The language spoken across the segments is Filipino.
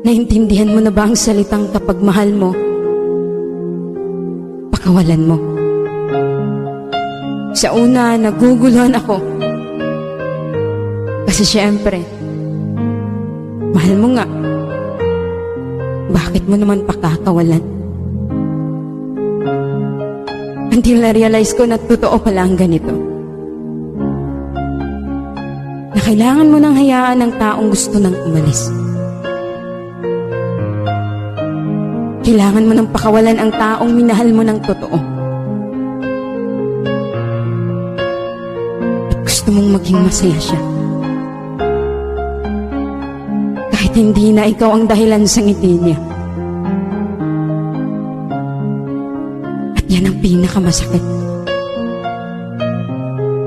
Naintindihan mo na ba ang salitang kapag mahal mo, pakawalan mo? Sa una, naguguluhan ako. Kasi syempre, mahal mo nga. Bakit mo naman pakakawalan? Until na-realize ko na totoo pala ang ganito. Na kailangan mo nang hayaan ng taong gusto nang umalis. Kailangan mo nang pakawalan ang taong minahal mo ng totoo. At gusto mong maging masaya siya. Kahit hindi na ikaw ang dahilan sa ngiti niya. At yan ang pinakamasakit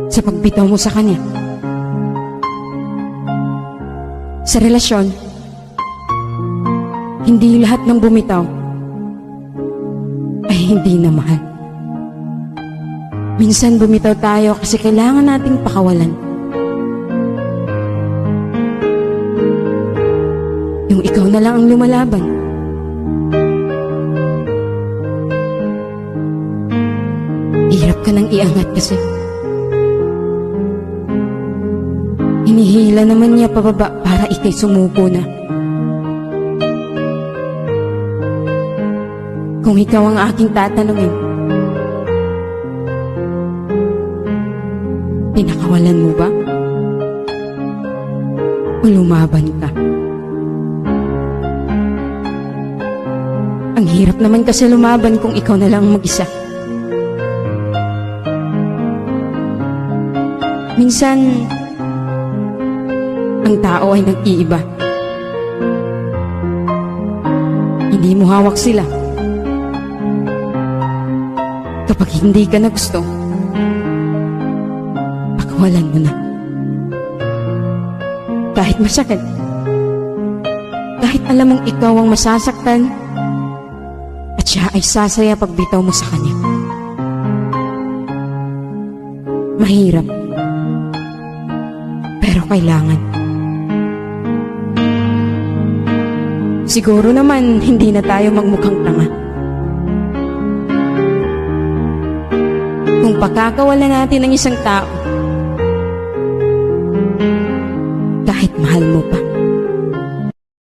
sa pagbitaw mo sa kanya. Sa relasyon, hindi lahat ng bumitaw ay hindi na mahal. Minsan bumitaw tayo kasi kailangan nating pakawalan. Yung ikaw na lang ang lumalaban. Hirap ka nang iangat kasi. Hinihila naman niya pababa para ikay sumuko na. Kung ikaw ang aking tatanungin, pinakawalan mo ba? O lumaban ka? Ang hirap naman kasi lumaban kung ikaw na lang mag-isa. Minsan, ang tao ay nag-iiba. Hindi mo hawak sila. Kapag hindi ka na gusto, pakawalan mo na. Kahit masakit, kahit alam mong ikaw ang masasaktan, at siya ay sasaya pag bitaw mo sa kanya. Mahirap, pero kailangan. Siguro naman hindi na tayo magmukhang tanga. Kung pakakawalan natin ang isang tao, kahit mahal mo pa.